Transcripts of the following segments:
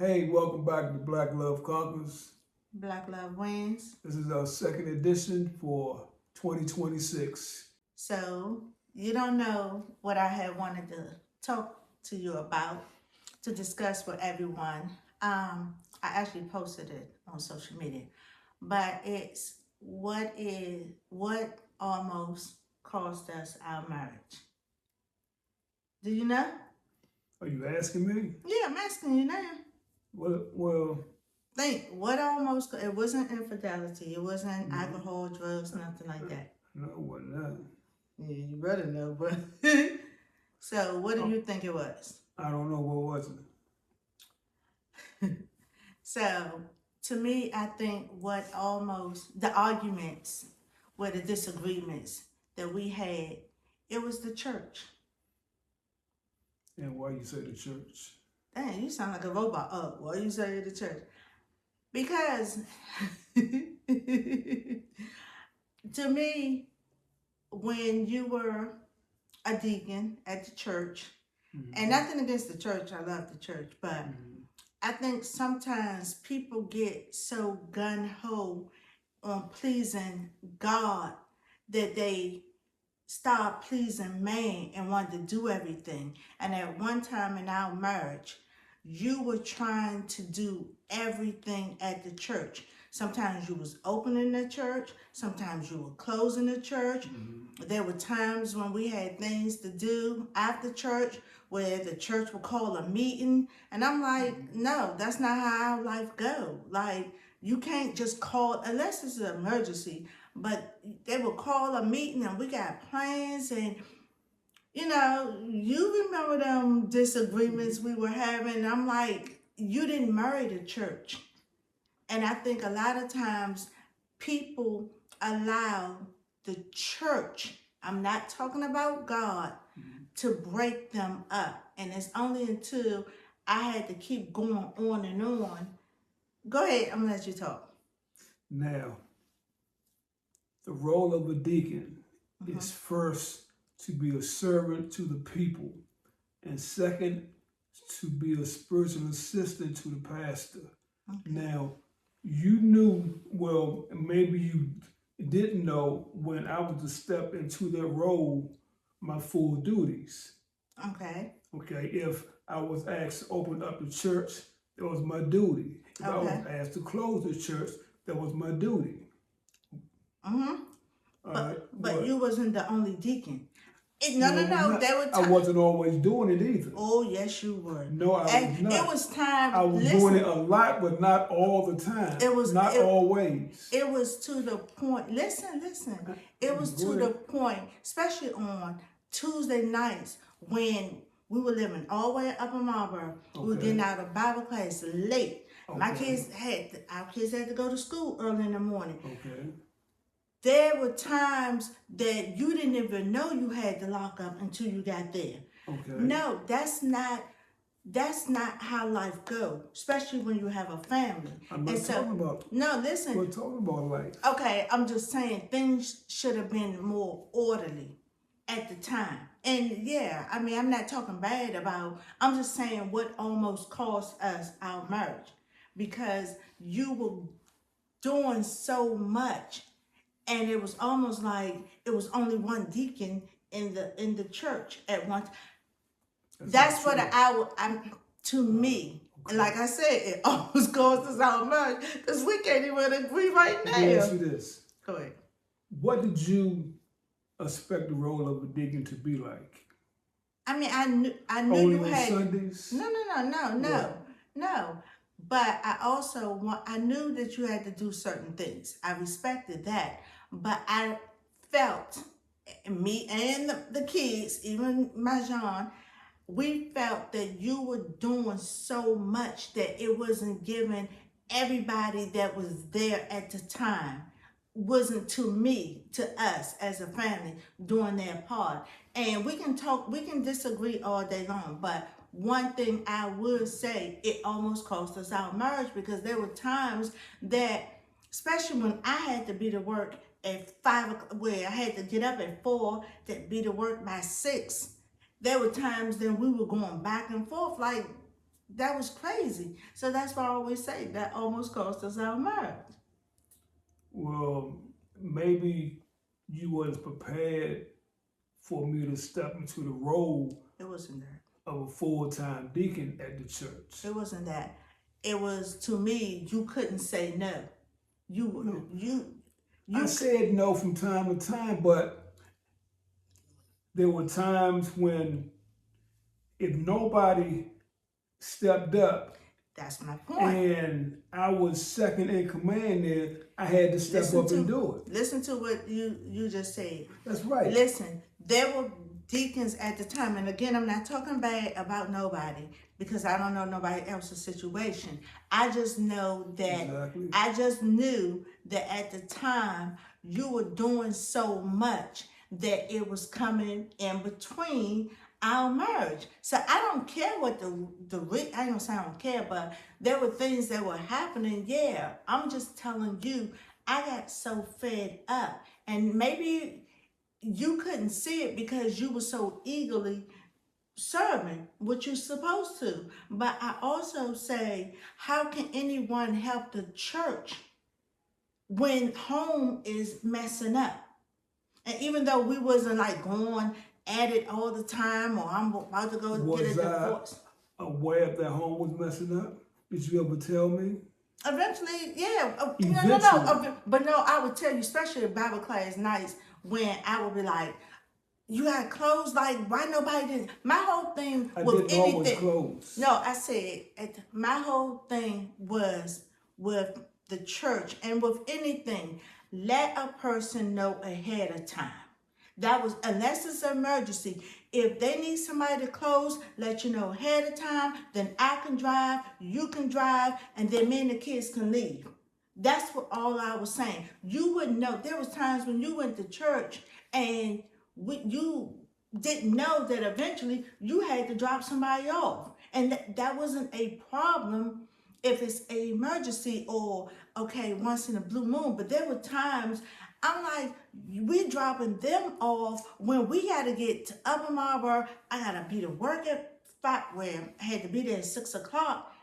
Hey, welcome back to Black Love Conquers. Black Love wins. This is our second edition for 2026. So you don't know what I had wanted to talk to you about to discuss with everyone. I actually posted it on social media, but it's what almost cost us our marriage. Do you know? Are you asking me? Yeah, I'm asking you now. Well, Think what almost it wasn't infidelity, it wasn't no, alcohol, drugs, nothing like that. no, it wasn't that. Yeah, you better know, but so what do Oh, you think it was? I don't know what was it. So to me, I think what almost the arguments, were the disagreements that we had, it was the church. And why you say the church? Dang, you sound like a robot. Oh, why you say the church? Because to me, when you were a deacon at the church, and nothing against the church, I love the church, but I think sometimes people get so gun ho on pleasing God that they start pleasing man and want to do everything. And at one time in our marriage, you were trying to do everything at the church. Sometimes you was opening the church, sometimes you were closing the church. There were times when we had things to do after church where the church would call a meeting. And I'm like, no, that's not how our life go. Like, you can't just call, unless it's an emergency, but they would call a meeting and we got plans and you remember them disagreements we were having. I'm like, you didn't marry the church. And I think a lot of times people allow the church, I'm not talking about God, to break them up. And it's only until I had to keep going on and on. Go ahead, I'm gonna let you talk. Now, the role of a deacon is first to be a servant to the people, and second, to be a spiritual assistant to the pastor. Now, you knew, well, maybe you didn't know when I was to step into that role, my full duties. Okay. Okay, if I was asked to open up the church, that was my duty. If I was asked to close the church, that was my duty. But you wasn't the only deacon. No. There were I wasn't always doing it either. Oh, yes, you were. No, I was not. It was time. I was doing it a lot, but not all the time. It was not always. It was to the point. Listen. It was to the point, especially on Tuesday nights when we were living all the way up in Marlboro. We were getting out of Bible class late. Our kids had to go to school early in the morning. There were times that you didn't even know you had to lock up until you got there. No, that's not how life goes, especially when you have a family. I'm not talking about. No, listen. We're talking about life. Okay, I'm just saying things should have been more orderly at the time. And yeah, I mean, I'm not talking bad about, I'm just saying what almost cost us our marriage because you were doing so much. And it was almost like it was only one deacon in the church at one time. That's what to me. Like I said, it almost cost us our marriage because we can't even agree right now. Let me ask you this. Go ahead. What did you expect the role of a deacon to be like? I mean, I knew only you had Sundays? No. But I knew that you had to do certain things. I respected that. But I felt, me and the kids, even my John, we felt that you were doing so much that it wasn't giving everybody that was there at the time, wasn't to us as a family doing their part. And we can disagree all day long, but one thing I would say, it almost cost us our marriage because there were times that, especially when I had to be to work at 5 o'clock, where I had to get up at 4 to be to work by 6. There were times then we were going back and forth like, that was crazy. So that's why I always say that almost cost us our marriage. Well, maybe you wasn't prepared for me to step into the role It wasn't that. of a full-time deacon at the church. It wasn't that. It was, to me, you couldn't say no. You No. you I you said no from time to time, but there were times when if nobody stepped up that's my point. and I was second in command there, I had to step up and do it. Listen to what you just said. That's right. Listen, there were deacons at the time, and again, I'm not talking bad about nobody because I don't know nobody else's situation. I just know that Exactly. I just knew that at the time you were doing so much that it was coming in between our marriage. So I don't care what I don't say I don't care, but there were things that were happening. Yeah, I'm just telling you, I got so fed up, and maybe you couldn't see it because you were so eagerly serving what you're supposed to. But I also say, how can anyone help the church when home is messing up? And even though we wasn't like going at it all the time, or I'm about to go get a divorce. Aware that home was messing up? Did you ever tell me? Eventually, yeah. Eventually. No. But no, I would tell you, especially in Bible class nights, when I would be like, you got clothes, like, why nobody didn't? My whole thing with didn't always close. No, I said, my whole thing was with the church and with anything, let a person know ahead of time. That was, unless it's an emergency. If they need somebody to close, let you know ahead of time, then I can drive, you can drive, and then me and the kids can leave. That's what all I was saying. You wouldn't know. There was times when you went to church and you didn't know that eventually you had to drop somebody off. And that wasn't a problem if it's an emergency or, okay, once in a blue moon. But there were times I'm like, we dropping them off when we got to get to Upper Marlboro. I got to be to work at spot where I had to be there at 6 o'clock.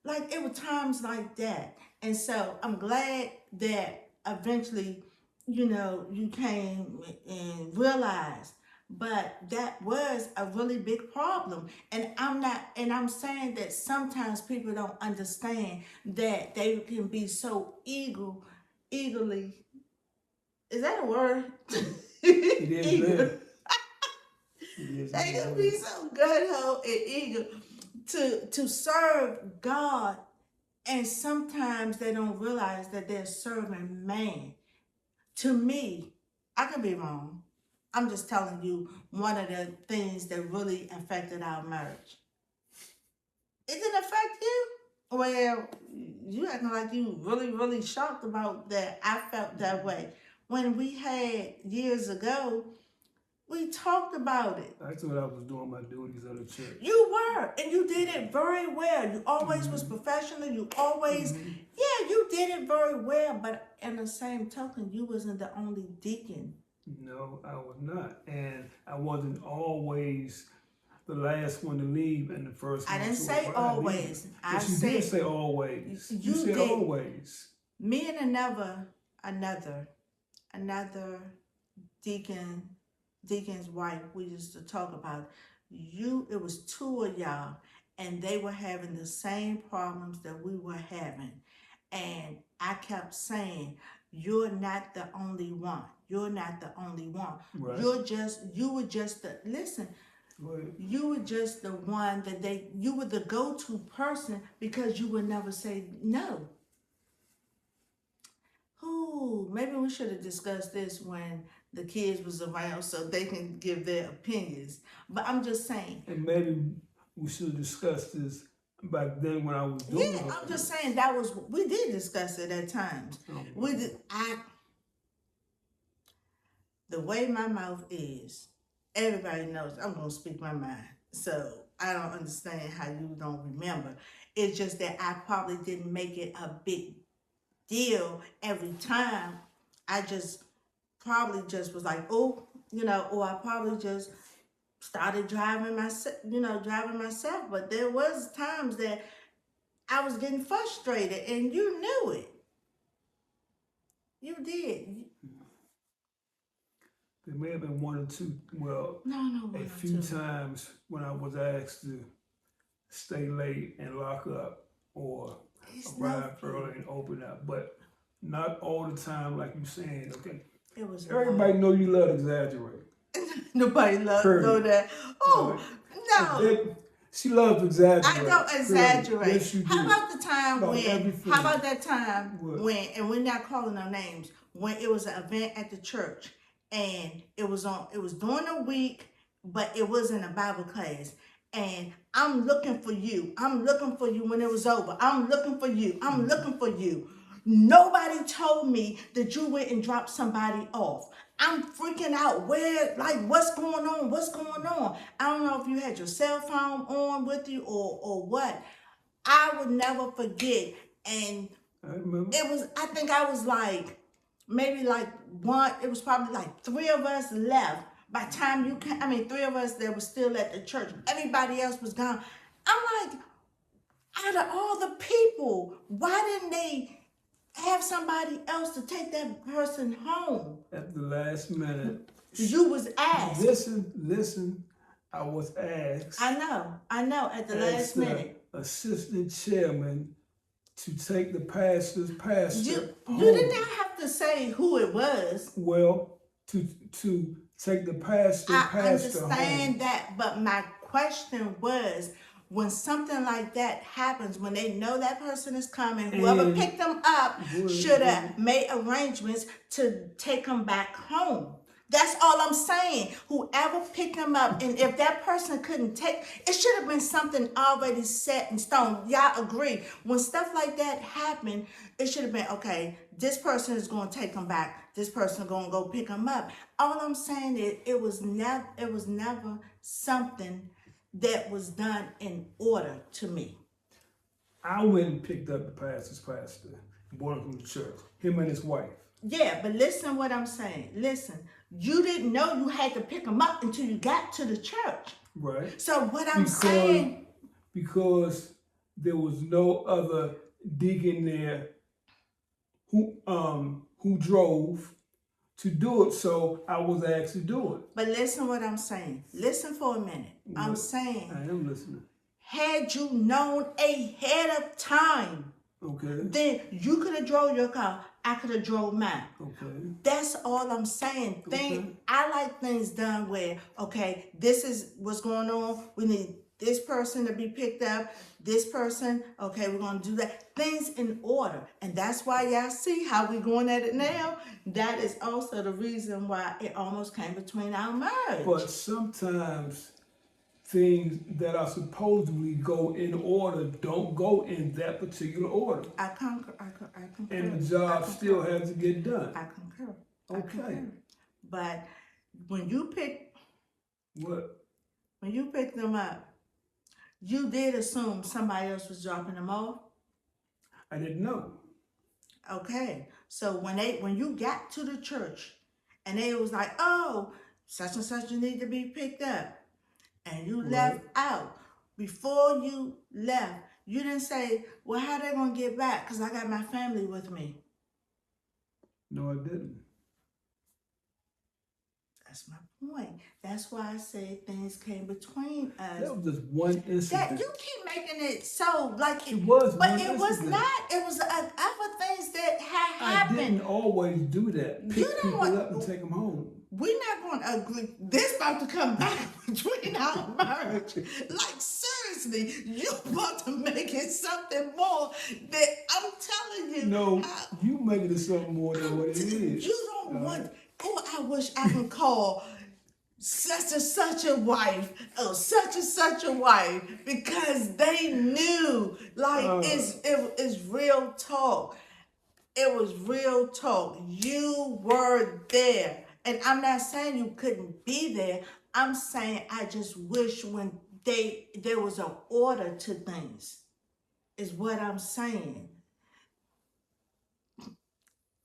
Like, it were times like that. And so I'm glad that eventually, you came and realized. But that was a really big problem. And I'm saying that sometimes people don't understand that they can be so eagerly, is that a word? It is Eager. It is. They can be so gung-ho and eager to serve God, and sometimes they don't realize that they're serving man. To me, I could be wrong. I'm just telling you one of the things that really affected our marriage. It didn't affect you? Well, you acting like you really, really shocked about that. I felt that way. When we had years ago, we talked about it. I thought I was doing my duties at the church. You were, and you did it very well. You always was professional. You always, yeah, you did it very well. But in the same token, you wasn't the only deacon. No, I was not. And I wasn't always the last one to leave and the first one I didn't to say arrive always. either. I But you said, did say always. You said did. always. Me and another deacon's wife, we used to talk about it was two of y'all, and they were having the same problems that we were having. And I kept saying, you're not the only one. You're not the only one. Right. You were just the, listen, Right. you were just the one you were the go-to person because you would never say no. Ooh, maybe we should have discussed this when the kids was around so they can give their opinions. But I'm just saying. And maybe we should have discussed this back then when I was doing it. Yeah, I'm just saying we did discuss it at times. The way my mouth is, everybody knows I'm going to speak my mind. So I don't understand how you don't remember. It's just that I probably didn't make it a big deal every time. I just probably just was like, oh, or I probably just started driving myself, but there was times that I was getting frustrated, and you knew it. You did. There may have been one or two, well, No, a one or few two. times when I was asked to stay late and lock up or It's no arrive fear. early and open up, but not all the time like you saying, okay. It was a Everybody lot. know you love to exaggerate. Nobody know Period. that. Oh, no. She loves to I exaggerate. don't Period. exaggerate. Yes, you How do. about the time About when? everything. How about that time What? when? And we're not calling no names. When it was an event at the church, and it was on. It was during the week, but it wasn't a Bible class. And I'm looking for you. I'm looking for you when it was over. I'm looking for you. I'm looking for you. Nobody told me that you went and dropped somebody off. I'm freaking out. Where, like, what's going on? What's going on? I don't know if you had your cell phone on with you or what. I would never forget. And I remember. I think I was like, maybe like one, it was probably like three of us left. By the time you came, three of us that were still at the church. Everybody else was gone. I'm like, out of all the people, why didn't they have somebody else to take that person home? At the last minute. You was asked. Listen. I was asked. I know. At the last minute. Assistant chairman to take the pastor You home. did not have to say who it was. Well, to take the pastor I home. understand that, but my question was, when something like that happens, when they know that person is coming, whoever picked them up should have made arrangements to take them back home. That's all I'm saying. Whoever picked them up, and if that person couldn't take, it should have been something already set in stone. Y'all agree? When stuff like that happened, it should have been, okay, this person is going to take them back. This person is going to go pick them up. All I'm saying is it was never something that was done in order to me. I went and picked up the pastor, brought him from the church, him and his wife. Yeah, but listen what I'm saying. Listen, you didn't know you had to pick them up until you got to the church. Right. So what I'm saying, because there was no other deacon there who drove to do it, so I was asked to do it. But listen what I'm saying. Listen for a minute. What? I'm saying, I am listening. Had you known ahead of time, okay, then you could have drove your car. I could have drove mine. Okay. That's all I'm saying. I like things done where, okay, this is what's going on. We need this person to be picked up. This person, okay, we're going to do that. Things in order. And that's why y'all see how we going at it now. That is also the reason why it almost came between our marriage. But sometimes things that are supposedly go in order don't go in that particular order. I concur. And the job still has to get done. I concur. Okay. But when you pick... What? When you picked them up, you did assume somebody else was dropping them off? I didn't know. Okay. So when you got to the church and they was like, oh, such and such need to be picked up, and you left out, before you left, you didn't say, well, how they going to get back? Because I got my family with me. No, I didn't. That's my point. That's why I say things came between us. That was just one incident. That you keep making it so like it was, but it was not. It was other things that had happened. I didn't always do that. Pick people up and take them home. We're not going to agree. This about to come back between our marriage. Like seriously, you about to make it something more that I'm telling you. No, you making it something more than what it is. You don't want. Oh, I wish I could call such and such a wife or such and such a wife because they knew. Like it's real talk. It was real talk. You were there. And I'm not saying you couldn't be there. I'm saying I just wish when there was an order to things, is what I'm saying.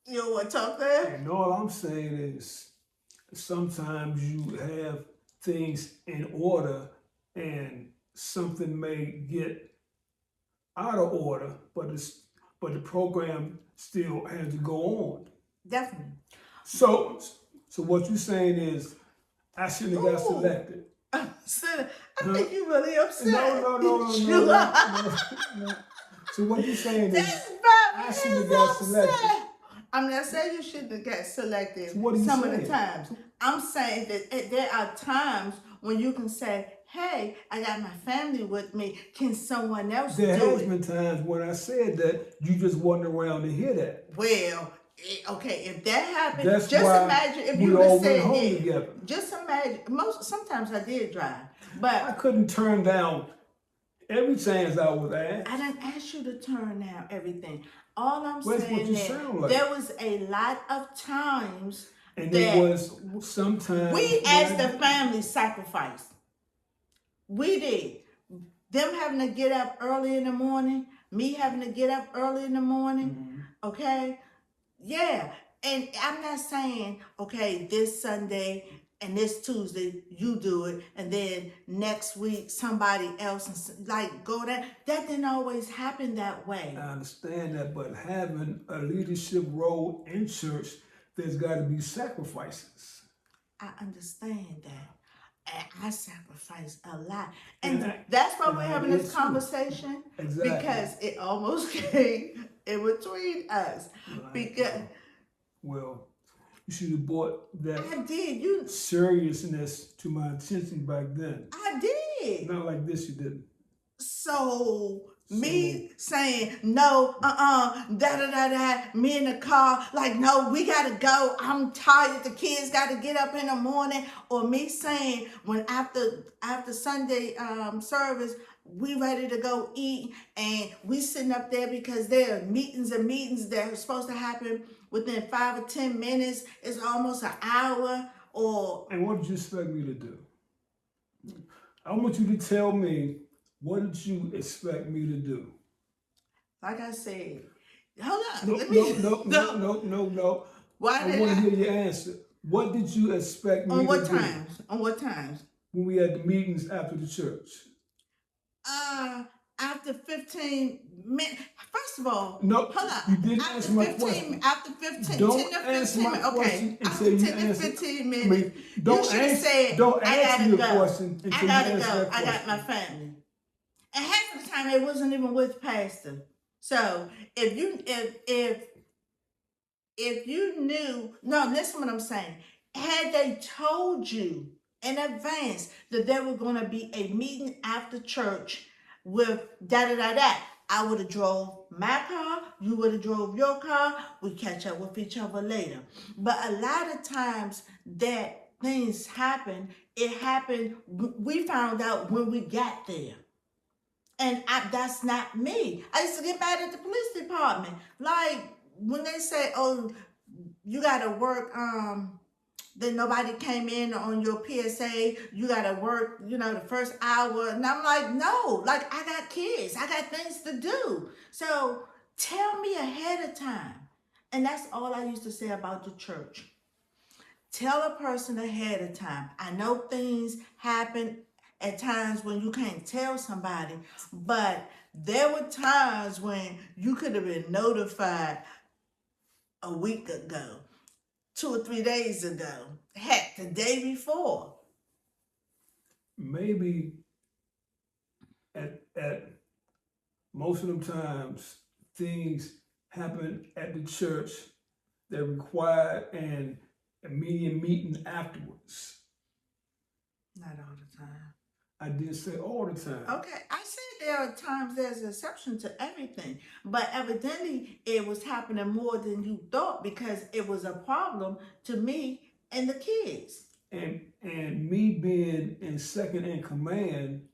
You know what I'm talking about? And all I'm saying is sometimes you have things in order, and something may get out of order, but the program still has to go on. Definitely. So what you're saying is I shouldn't have got Ooh. selected. I think you're really upset. No. So what you're saying is I shouldn't have got selected. I'm not saying you shouldn't have got selected So what are you some saying? of the times. I'm saying that there are times when you can say, hey, I got my family with me. Can someone else do it? There has been times when I said that you just wasn't around to hear that. Well, okay, if that happened, That's just why imagine if we you all would went have home said yeah. together. Just imagine. Sometimes I did drive, but I couldn't turn down every chance I was asked. I didn't ask you to turn down everything. All I'm Well, saying is like. there was a lot of times and that there was sometimes we as the family sacrificed. We did. Them having to get up early in the morning, me having to get up early in the morning, okay? Yeah, and I'm not saying, okay, this Sunday and this Tuesday you do it, and then next week somebody else, and like go there. That didn't always happen that way. I understand that, but having a leadership role in church, there's got to be sacrifices. I understand that. And I sacrifice a lot. And that's why we're having this conversation. Exactly. Because it almost came in between us. Because well, you should have brought that I did. seriousness to my attention back then. I did. Not like this, you didn't. So me saying no, me in the car, like no, we gotta go. I'm tired. The kids gotta get up in the morning. Or me saying when after Sunday service, we ready to go eat, and we sitting up there because there are meetings and meetings that are supposed to happen within 5 or 10 minutes. It's almost an hour. And what did you expect me to do? I want you to tell me, what did you expect me to do? Like I said, hold on. No. Why I want to hear your answer. What did you expect me to do? On what times? When we had the meetings after the church. After 15 minutes. First of all, no, hold on. You didn't answer my question. After 15, don't 10 to 15 answer my minutes. Okay. After 10 to 15 minutes. Don't answer your question until I gotta you answer go. that question. I got my family. And half of the time it wasn't even with Pastor. So if you knew, no, listen what I'm saying. Had they told you in advance that there was going to be a meeting after church with da-da-da-da, I would have drove my car, you would have drove your car, we catch up with each other later. But a lot of times that things happen, it happened, we found out when we got there. And that's not me. I used to get mad at the police department. Like, when they say, oh, you got to work, then nobody came in on your PSA, you got to work, the first hour. And I'm like, no, like, I got kids. I got things to do. So tell me ahead of time. And that's all I used to say about the church. Tell a person ahead of time. I know things happen at times when you can't tell somebody, but there were times when you could have been notified a week ago, 2 or 3 days ago, heck, the day before. Maybe at most of them times, things happen at the church that require an immediate meeting afterwards. Not all the time. I did say all the time. Okay, I said there are times there's an exception to everything, but evidently it was happening more than you thought because it was a problem to me and the kids. And me being in second in command,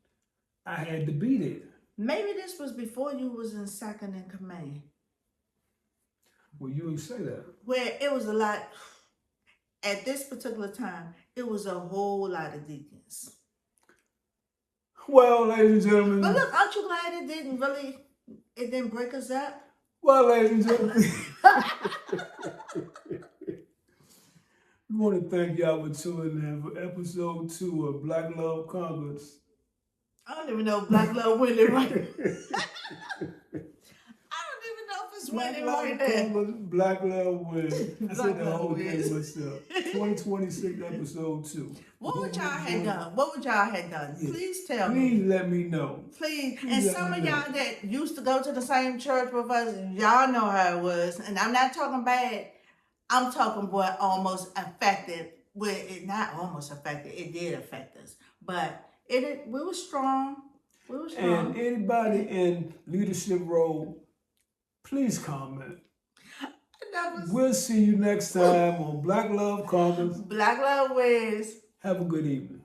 I had to be there. Maybe this was before you was in second in command. Well, you would say that. Where it was a lot, at this particular time, it was a whole lot of deacons. Well, ladies and gentlemen. But look, aren't you glad it didn't break us up? Well, ladies and gentlemen. We want to thank y'all for tuning in for episode 2 of Black Love Congress. I don't even know if Black Love winning right. I don't even know if it's Black winning Love right there. Congress, Black Love win. I Black said the Love whole wins. thing myself. 2026 episode 2. What would y'all have done? What would y'all have done? Yeah. Please tell Please me. let me know. Please. Please And let some me of know. y'all that used to go to the same church with us, y'all know how it was. And I'm not talking bad. I'm talking what almost affected. Well, it not almost affected. It did affect us. But we were strong. We were strong. And anybody in leadership role, please comment. We'll see you next time on Black Love Congress. Black Love wins. Have a good evening.